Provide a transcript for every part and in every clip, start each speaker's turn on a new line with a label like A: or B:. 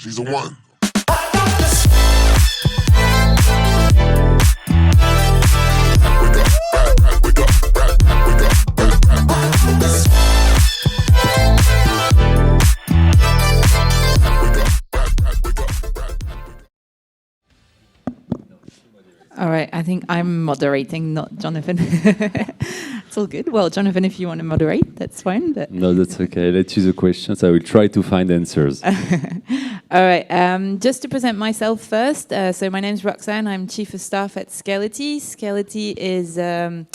A: She's a one.
B: All right, I think I'm moderating, not Jonathan. It's all good. Well, Jonathan, if you want to moderate, that's fine. But
C: No, that's okay. Let's use the questions. I will try to find answers.
B: all right, just to present myself first. So my name's Roxanne. I'm Chief of Staff at Scality. Scality is a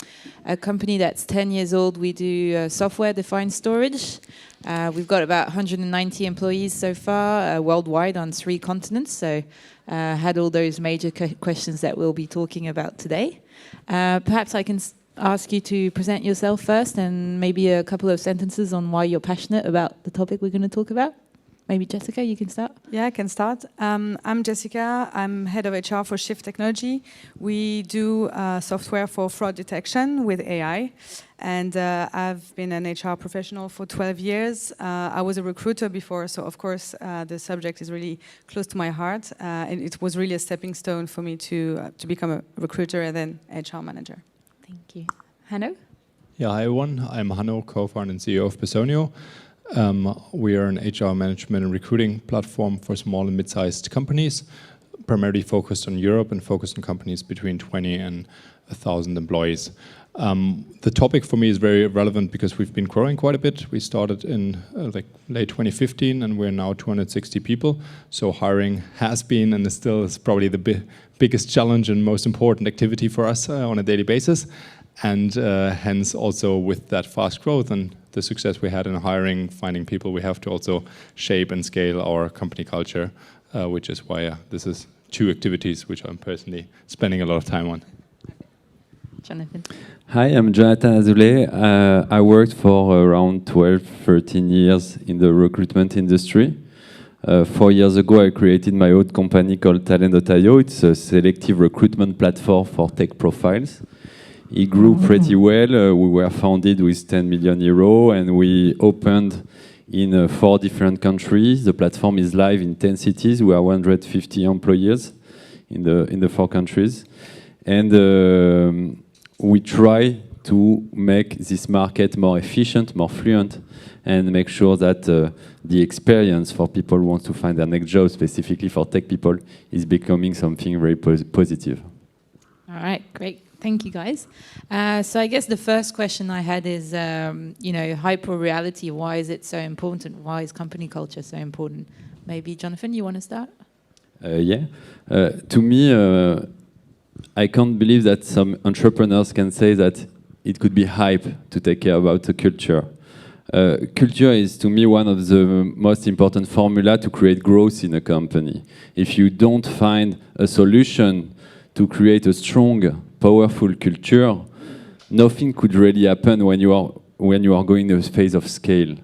B: company that's 10 years old. We do software-defined storage. We've got about 190 employees so far worldwide on 3 continents. So had all those major questions that we'll be talking about today. Perhaps I can ask you to present yourself first and maybe a couple of sentences on why you're passionate about the topic we're going to talk about. Maybe Jessica, you can start.
D: Yeah, I can start. I'm Jessica. I'm head of HR for Shift Technology. We do software for fraud detection with AI. And I've been an HR professional for 12 years. I was a recruiter before, so of course the subject is really close to my heart. And it was really a stepping stone for me to become a recruiter and then HR manager.
B: Thank you. Hanno?
E: Yeah, hi everyone. I'm Hanno, co-founder and CEO of Personio. We are an HR management and recruiting platform for small and mid-sized companies, primarily focused on Europe and focused on companies between 20 and 1,000 employees. The topic for me is very relevant because we've been growing quite a bit. We started in late 2015 and we're now 260 people. So hiring has been and is probably the biggest challenge and most important activity for us on a daily basis. And hence also with that fast growth and the success we had in hiring, finding people, we have to also shape and scale our company culture, which is why this is 2 activities which I'm personally spending a lot of time on.
B: Jonathan?
C: Hi, I'm Jonathan Azoulay. I worked for around 12, 13 years in the recruitment industry. 4 years ago, I created my own company called Talent.io. It's a selective recruitment platform for tech profiles. It grew pretty well. We were founded with 10 million euro and we opened in 4 different countries. The platform is live in 10 cities. We are 150 employees in the 4 countries. And we try to make this market more efficient, more fluent, and make sure that the experience for people who want to find their next job, specifically for tech people, is becoming something very positive.
B: All right, great. Thank you, guys. So I guess the first question I had is, hyper-reality, why is it so important? Why is company culture so important? Maybe, Jonathan, you want to start?
C: Yeah. To me, I can't believe that some entrepreneurs can say that it could be hype to take care about the culture. Culture is, to me, one of the most important formula to create growth in a company. If you don't find a solution to create a strong, powerful culture, nothing could really happen when you are going to a phase of scale.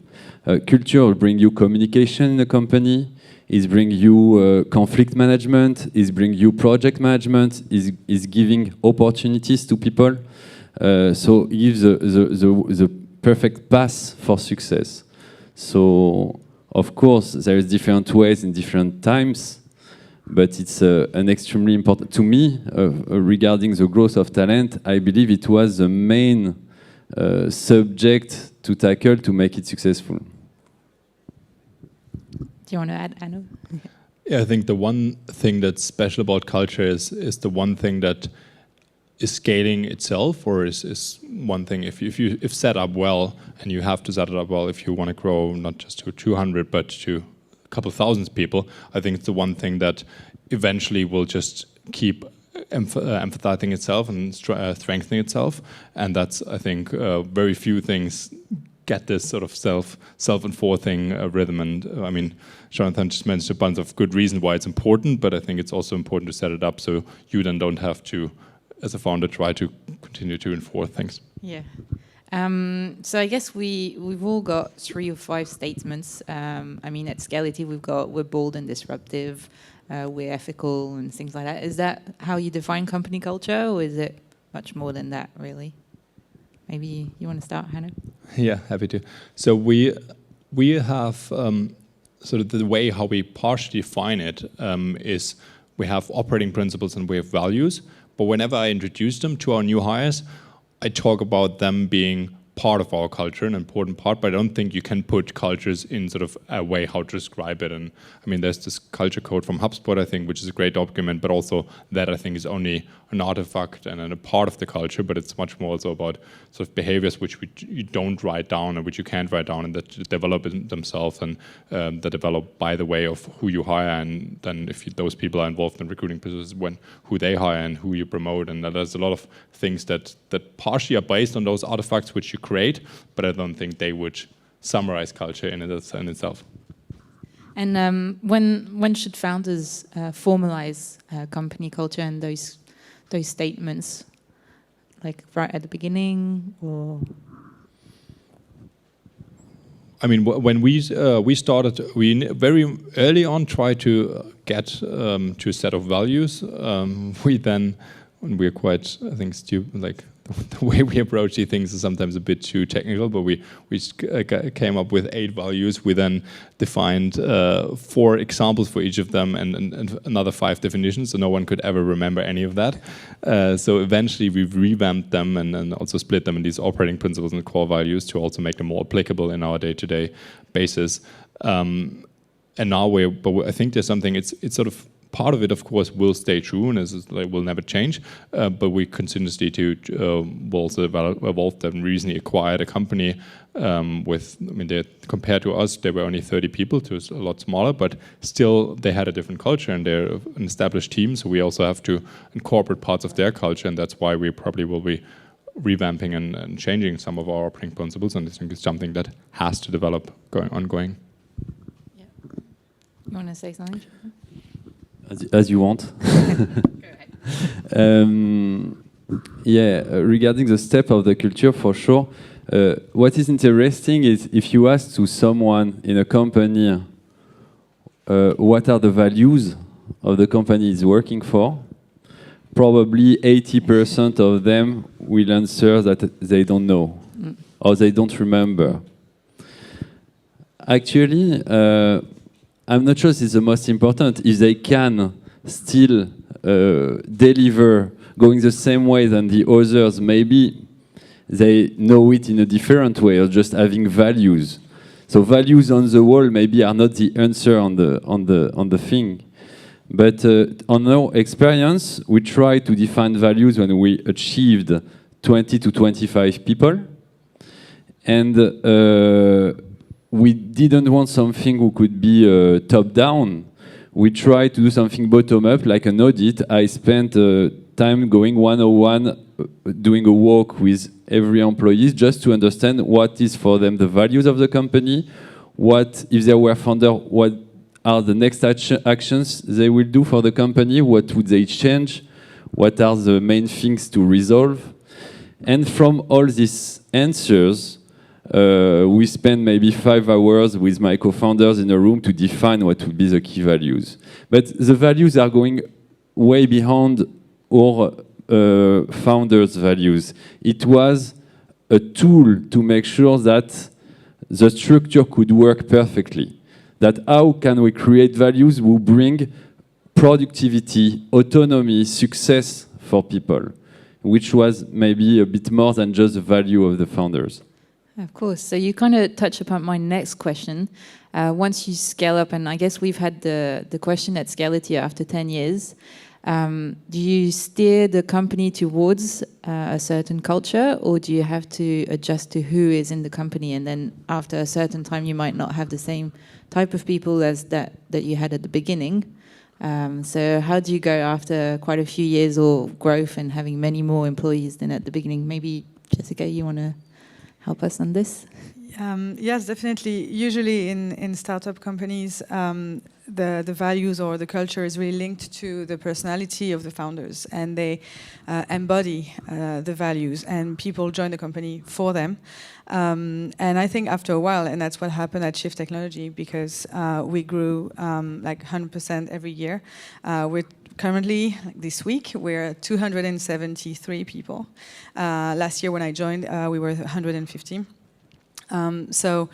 C: Culture will bring you communication in a company, is bring you conflict management, is bring you project management, is giving opportunities to people. So it gives the perfect path for success. So of course there is different ways in different times, but it's an extremely important to me regarding the growth of talent. I believe it was the main subject to tackle to make it successful.
B: Do you want to add, Hanno?
E: Yeah, I think the one thing that's special about culture is the one thing that is scaling itself, or is one thing if set up well, and you have to set it up well if you want to grow not just to 200 but to a couple of thousands people. I think it's the one thing that eventually will just keep emphasizing itself and strengthening itself, and that's, I think, very few things get this sort of self-enforcing rhythm. And I mean, Jonathan just mentioned a bunch of good reasons why it's important, but I think it's also important to set it up so you then don't have to, as a founder, try to continue to enforce things.
B: Yeah. So I guess we've all got 3 or 5 statements. I mean, at Scality, we're bold and disruptive, we're ethical and things like that. Is that how you define company culture, or is it much more than that, really? Maybe you want to start, Hanno?
E: Yeah, happy to. So we have the way how we partially define it is we have operating principles and we have values. But whenever I introduce them to our new hires, I talk about them being part of our culture, an important part, but I don't think you can put cultures in sort of a way how to describe it. And I mean, there's this culture code from HubSpot, I think, which is a great document, but also that I think is only an artifact and a part of the culture, but it's much more also about sort of behaviors which you don't write down and which you can't write down and that develop themselves and that develop by the way of who you hire, and then if those people are involved in recruiting processes, who they hire and who you promote, and there's a lot of things that partially are based on those artifacts which you create, but I don't think they would summarize culture in itself.
B: And when should founders formalize company culture and those statements, like right at the beginning, or?
E: I mean, when we started, we very early on tried to get to a set of values. We then, when we're quite, I think, stupid, like the way we approach these things is sometimes a bit too technical, but we came up with 8 values. We then defined 4 examples for each of them and another 5 definitions, so no one could ever remember any of that. So eventually we've revamped them and also split them in these operating principles and core values to also make them more applicable in our day-to-day basis. And now but I think there's something, it's sort of, part of it, of course, will stay true and will never change, but we continuously will also evolve them. Recently acquired a company with, I mean, compared to us, they were only 30 people, to a lot smaller, but still they had a different culture and they're an established team, so we also have to incorporate parts of their culture, and that's why we probably will be revamping and changing some of our operating principles, and I think it's something that has to develop ongoing.
B: Yeah. You want to say something?
C: As you want.
B: Go ahead.
C: Regarding the step of the culture, for sure. What is interesting is if you ask to someone in a company what are the values of the company is working for, probably 80% of them will answer that they don't know or they don't remember. Actually, I'm not sure this is the most important. If they can still deliver going the same way than the others, maybe they know it in a different way or just having values. So values on the wall maybe are not the answer on the thing. But on our experience, we tried to define values when we achieved 20 to 25 people. And we didn't want something who could be top-down. We tried to do something bottom-up, like an audit. I spent time going one-on-one, doing a walk with every employee just to understand what is for them the values of the company, what, if they were founder, what are the next actions they will do for the company, what would they change, what are the main things to resolve. And from all these answers, we spend maybe 5 hours with my co-founders in a room to define what would be the key values. But the values are going way beyond our founders' values. It was a tool to make sure that the structure could work perfectly. That how can we create values who bring productivity, autonomy, success for people, which was maybe a bit more than just the value of the founders.
B: Of course. So you kind of touch upon my next question. Once you scale up, and I guess we've had the question at Scality after 10 years, do you steer the company towards a certain culture, or do you have to adjust to who is in the company? And then after a certain time, you might not have the same type of people as that you had at the beginning. So how do you go after quite a few years of growth and having many more employees than at the beginning? Maybe, Jessica, you want to help us on this?
D: Yes, definitely. Usually in startup companies, the values or the culture is really linked to the personality of the founders, and they embody the values, and people join the company for them. And I think after a while, and that's what happened at Shift Technology, because we grew like 100% every year. Currently, this week, we're 273 people. Last year when I joined, we were 150. So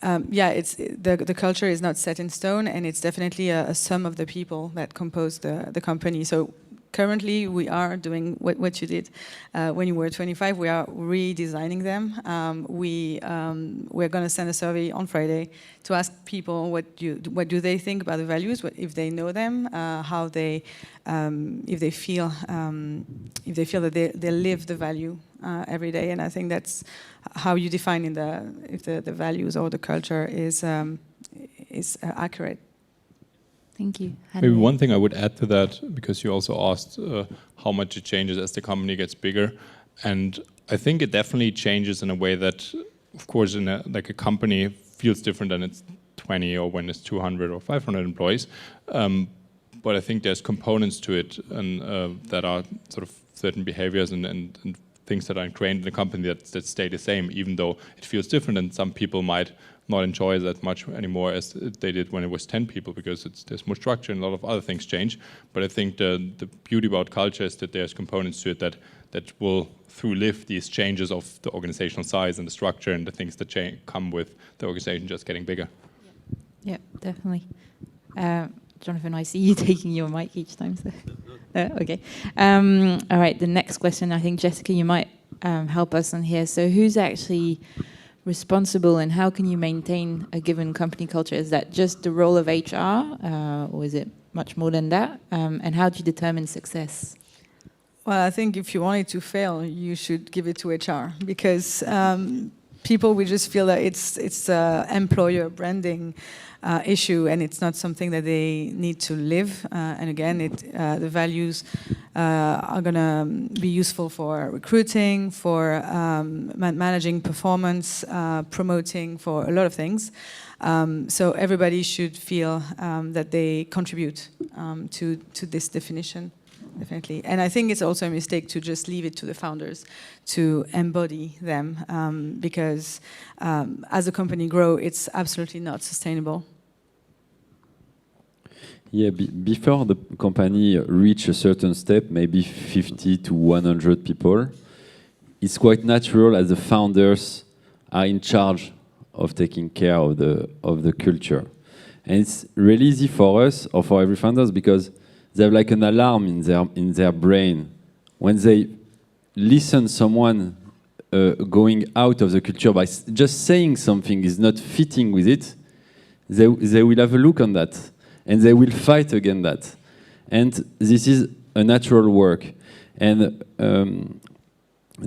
D: Yeah, it's the culture is not set in stone, and it's definitely a sum of the people that compose the company. So currently, we are doing what you did when you were 25. We are redesigning them. We're going to send a survey on Friday to ask people what do they think about the values, if they know them, how they if they feel that they live the value every day. And I think that's how you define if the values or the culture is accurate.
B: Thank you.
E: Maybe one thing I would add to that, because you also asked how much it changes as the company gets bigger, and I think it definitely changes in a way that, of course, in a company feels different than it's 20 or when it's 200 or 500 employees. But I think there's components to it, and that are sort of certain behaviors and things that are ingrained in the company that stay the same, even though it feels different, and some people might not enjoy it that much anymore as they did when it was 10 people, because there's more structure and a lot of other things change. But I think the beauty about culture is that there's components to it that will live these changes of the organizational size and the structure and the things that come with the organization just getting bigger.
B: Yeah, definitely. Jonathan, I see you taking your mic each time. So. Okay. All right, the next question, I think, Jessica, you might help us on here. So who's actually responsible, and how can you maintain a given company culture? Is that just the role of HR, or is it much more than that? And how do you determine success?
D: Well, I think if you want it to fail, you should give it to HR, because people will just feel that it's employer branding issue, and it's not something that they need to live. And again, the values are going to be useful for recruiting, for managing performance, promoting, for a lot of things. So everybody should feel that they contribute to this definition. Definitely. And I think it's also a mistake to just leave it to the founders to embody them, because as a company grows, it's absolutely not sustainable.
C: Yeah, before the company reach a certain step, maybe 50 to 100 people, it's quite natural as the founders are in charge of taking care of the culture. And it's really easy for us or for every founders, because they have like an alarm in their brain. When they listen someone going out of the culture by just saying something is not fitting with it, they will have a look on that, and they will fight against that. And this is a natural work. And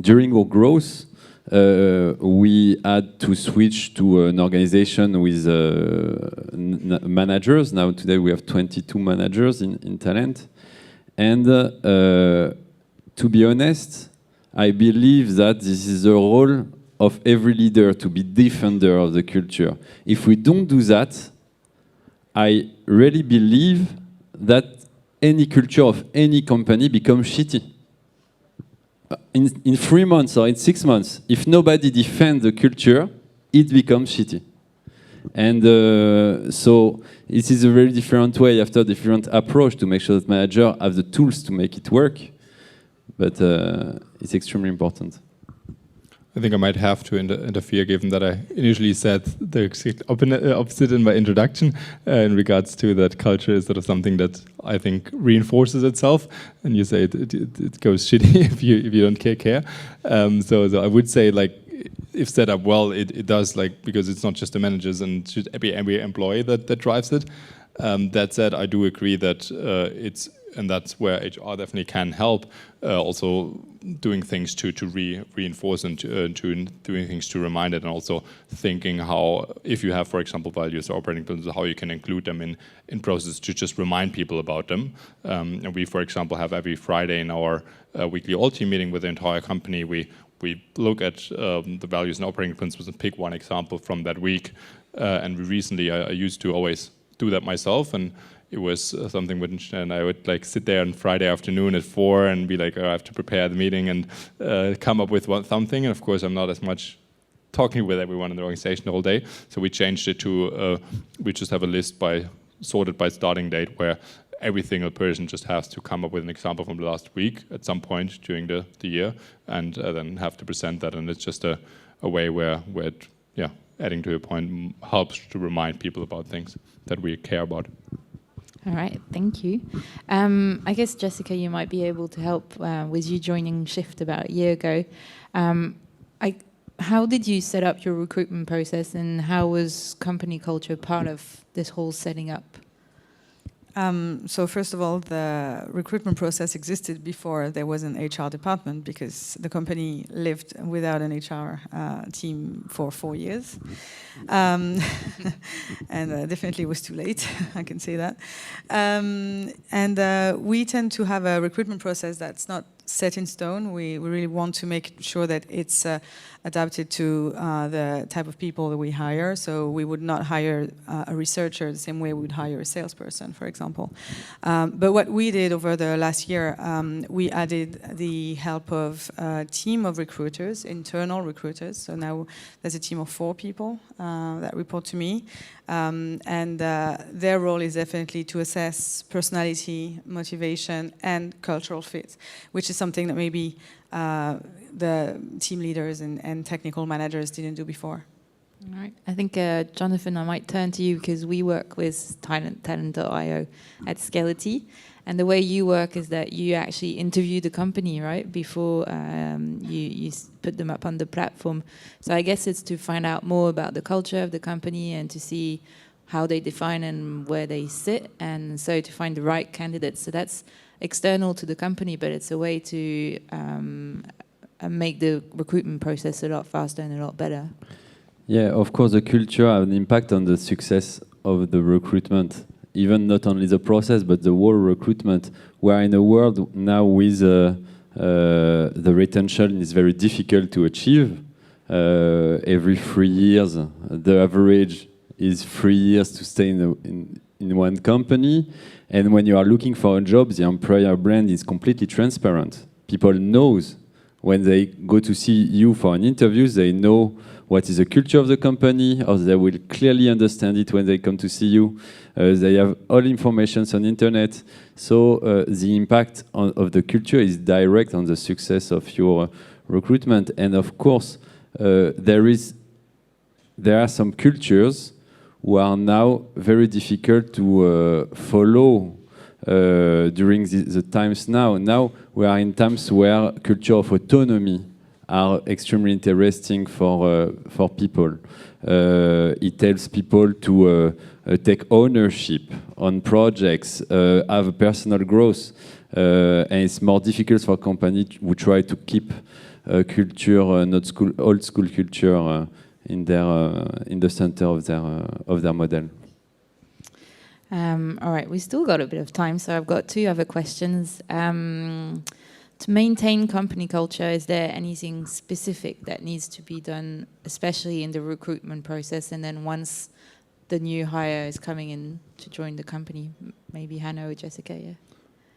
C: during our growth, we had to switch to an organization with managers. Now today we have 22 managers in talent. And to be honest, I believe that this is the role of every leader, to be defender of the culture. If we don't do that, I really believe that any culture of any company becomes shitty. In 3 months or in 6 months, if nobody defends the culture, it becomes shitty. And so it is a very different way, after different approach, to make sure that managers have the tools to make it work. But it's extremely important.
E: I think I might have to interfere, given that I initially said the exact opposite in my introduction in regards to that culture is sort of something that I think reinforces itself, and you say it goes shitty if you don't care. So I would say, like, if set up well, it does, like, because it's not just the managers and should be every employee that drives it. That said, I do agree that and that's where HR definitely can help, also doing things to reinforce and doing things to remind it, and also thinking how, if you have, for example, values or operating principles, how you can include them in processes to just remind people about them. And we, for example, have every Friday in our weekly all-team meeting with the entire company, we look at the values and operating principles and pick one example from that week. And recently, I used to always do that myself, and it was something which, and I would like sit there on Friday afternoon at 4 and be like, oh, I have to prepare the meeting and come up with something. And of course, I'm not as much talking with everyone in the organization the whole day. So we changed it to, we just have a list sorted by starting date, where every single person just has to come up with an example from the last week at some point during the year, and then have to present that. And it's just a way where adding to your point, helps to remind people about things that we care about.
B: All right, thank you. I guess, Jessica, you might be able to help with you joining Shift about a year ago. How did you set up your recruitment process, and how was company culture part of this whole setting up?
D: So first of all, the recruitment process existed before there was an HR department, because the company lived without an HR team for 4 years. And definitely was too late, I can say that. We tend to have a recruitment process that's not set in stone. We really want to make sure that it's adapted to the type of people that we hire. So we would not hire a researcher the same way we would hire a salesperson, for example. But what we did over the last year, we added the help of a team of recruiters, internal recruiters. So now there's a team of 4 people that report to me. Their role is definitely to assess personality, motivation, and cultural fit, which is something that maybe the team leaders and technical managers didn't do before.
B: All right. I think, Jonathan, I might turn to you, because we work with talent.io at Skelety. And the way you work is that you actually interview the company, right, before you put them up on the platform. So I guess it's to find out more about the culture of the company and to see how they define and where they sit, and so to find the right candidates. So that's external to the company, but it's a way to make the recruitment process a lot faster and a lot better.
C: Yeah, of course, the culture has an impact on the success of the recruitment. Even not only the process, but the whole recruitment. We are in a world now with the retention is very difficult to achieve. Every 3 years, the average is 3 years to stay in one company. And when you are looking for a job, the employer brand is completely transparent. People knows when they go to see you for an interview, they know what is the culture of the company, or they will clearly understand it when they come to see you. They have all information on internet. So the impact of the culture is direct on the success of your recruitment. And of course, there are some cultures who are now very difficult to follow during the times now. Now we are in times where culture of autonomy are extremely interesting for people. It helps people to take ownership on projects, have personal growth, and it's more difficult for companies who try to keep culture, not old school culture, in the center of their model.
B: All right, we still got a bit of time, so I've got 2 other questions. To maintain company culture, is there anything specific that needs to be done, especially in the recruitment process, and then once the new hire is coming in to join the company? Maybe Hanno or Jessica, yeah?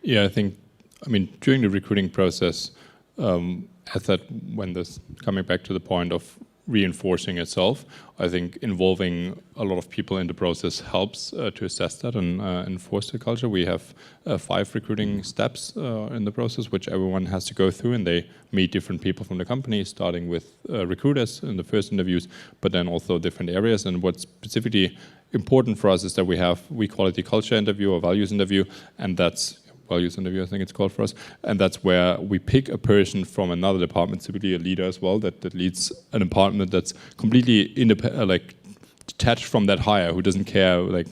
E: Yeah, I mean, during the recruiting process, as that when this coming back to the point of reinforcing itself, I think involving a lot of people in the process helps to assess that and enforce the culture. We have 5 recruiting steps in the process, which everyone has to go through, and they meet different people from the company, starting with recruiters in the first interviews, but then also different areas. And what's specifically important for us is that we call it the culture interview or values interview, and that's values interview, I think it's called for us. And that's where we pick a person from another department, typically a leader as well, that leads an department that's completely detached from that hire, who doesn't care,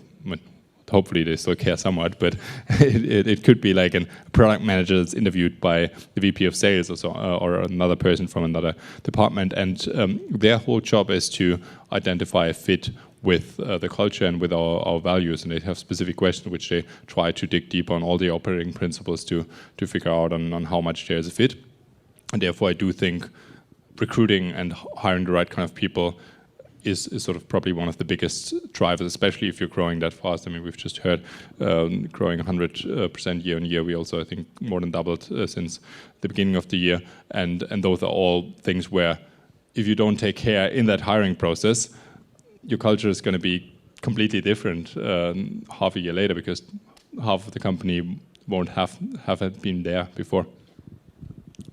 E: hopefully they still care somewhat, but it could be like a product manager that's interviewed by the VP of sales or so, or another person from another department. And their whole job is to identify a fit with the culture and with our values, and they have specific questions which they try to dig deep on all the operating principles to figure out on how much there is a fit. And therefore I do think recruiting and hiring the right kind of people is sort of probably one of the biggest drivers, especially if you're growing that fast. I mean, we've just heard growing 100% year on year. We also, I think, more than doubled since the beginning of the year. And those are all things where if you don't take care in that hiring process, your culture is going to be completely different half a year later, because half of the company won't have been there before.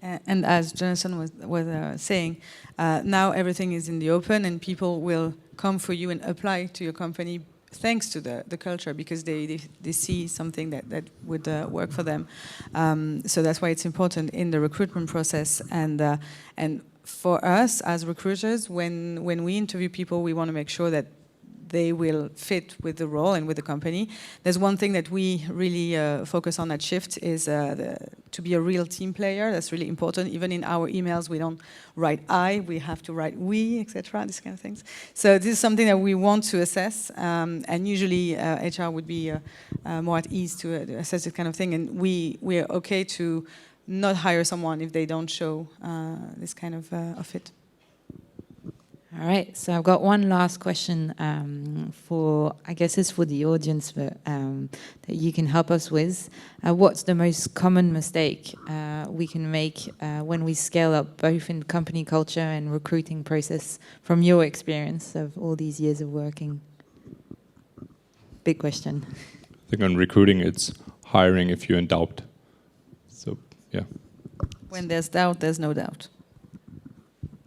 D: And as Jonathan was saying, now everything is in the open, and people will come for you and apply to your company thanks to the culture, because they see something that would work for them. So that's why it's important in the recruitment process. And for us as recruiters, when we interview people, we want to make sure that they will fit with the role and with the company. There's one thing that we really focus on at Shift is to be a real team player. That's really important. Even in our emails, we don't write I, we have to write we, etc., these kind of things. So this is something that we want to assess, and usually HR would be more at ease to assess this kind of thing, and we're okay to not hire someone if they don't show this kind of fit.
B: All right, so I've got one last question for, I guess it's for the audience, but that you can help us with. What's the most common mistake we can make when we scale up, both in company culture and recruiting process, from your experience of all these years of working? Big question.
E: I think on recruiting, it's hiring if you're in doubt. So, yeah.
D: When there's doubt, there's no doubt.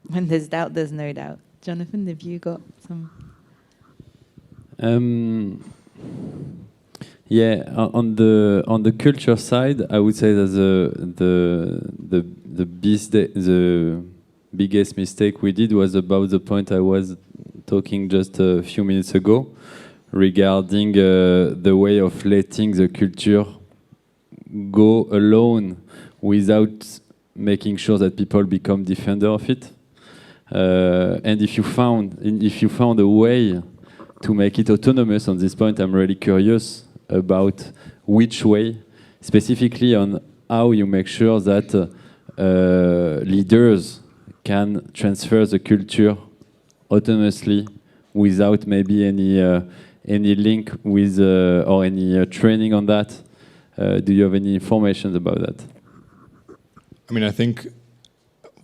B: When there's doubt, there's no doubt. Jonathan, have you got some?
C: Yeah, on the culture side, I would say that the biggest mistake we did was about the point I was talking just a few minutes ago, regarding the way of letting the culture go alone without making sure that people become defender of it. And if you found a way to make it autonomous on this point, I'm really curious about which way, specifically on how you make sure that leaders can transfer the culture autonomously without maybe any link with or any training on that. Do you have any information about that?
E: I mean, I think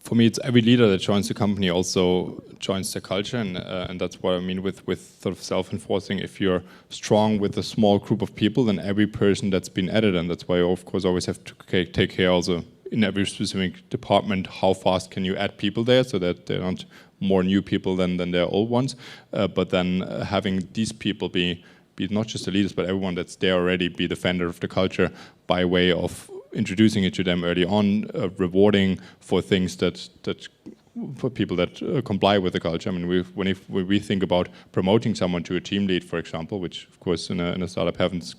E: for me, it's every leader that joins the company also joins the culture, and that's what I mean with sort of self-enforcing. If you're strong with a small group of people, then every person that's been added, and that's why you, of course, always have to take care also in every specific department, how fast can you add people there so that they're not more new people than their old ones, but then having these people be not just the leaders, but everyone that's there already be defender of the culture by way of introducing it to them early on, rewarding for things that for people that comply with the culture. I mean, when we think about promoting someone to a team lead, for example, which of course in a startup happens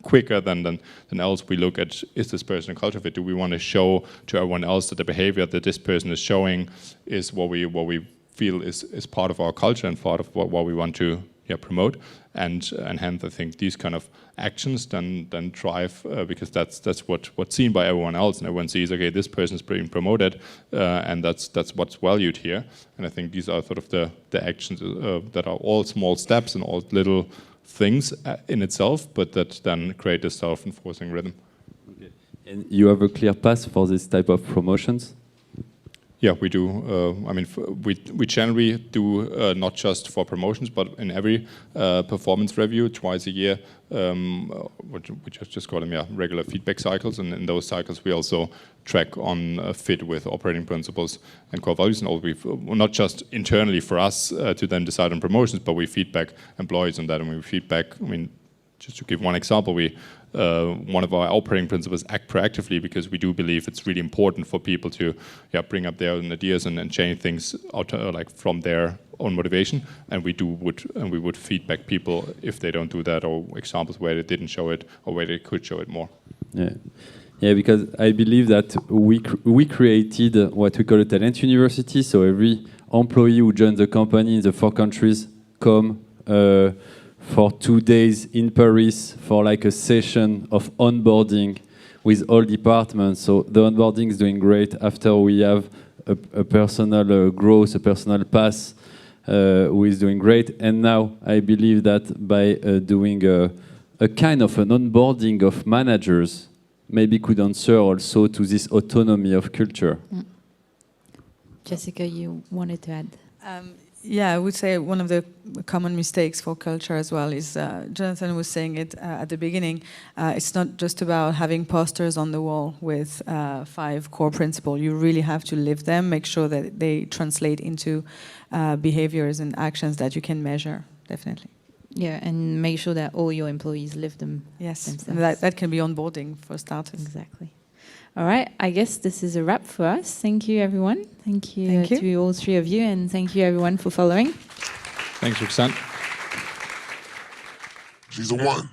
E: quicker than else, we look at, is this person a culture fit? Do we want to show to everyone else that the behavior that this person is showing is what we feel is part of our culture and part of what we want to promote, and hence I think these kind of actions then drive because that's what's seen by everyone else, and everyone sees, okay, this person is being promoted, and that's what's valued here. And I think these are sort of the actions that are all small steps and all little things in itself, but that then create a self-enforcing rhythm.
C: Okay. And you have a clear path for this type of promotions?
E: Yeah, we do. I mean, we generally do not just for promotions, but in every performance review twice a year, we just call them regular feedback cycles. And in those cycles, we also track on fit with operating principles and core values. And all not just internally for us to then decide on promotions, but we feedback employees on that. And we feedback, I mean, just to give one example, one of our operating principles, act proactively, because we do believe it's really important for people to bring up their own ideas and change things out like from their own motivation. And we would feedback people if they don't do that, or examples where they didn't show it or where they could show it more.
C: Yeah, because I believe that we created what we call a talent university. So every employee who joins the company in the 4 countries come for 2 days in Paris for like a session of onboarding with all departments. So the onboarding is doing great. After we have a personal growth, a personal path, who is doing great. And now I believe that by doing a kind of an onboarding of managers, maybe could answer also to this autonomy of culture.
B: Jessica, you wanted to add?
D: Yeah, I would say one of the common mistakes for culture as well is, Jonathan was saying it at the beginning, it's not just about having posters on the wall with 5 core principles. You really have to live them, make sure that they translate into behaviors and actions that you can measure, definitely.
B: Yeah, and make sure that all your employees live them.
D: Yes,
B: themselves.
D: and that can be onboarding for starters.
B: Exactly. All right, I guess this is a wrap for us. Thank you, everyone. Thank you to all 3 of you, and thank you, everyone, for following.
E: Thanks, Roxanne.
A: She's a one.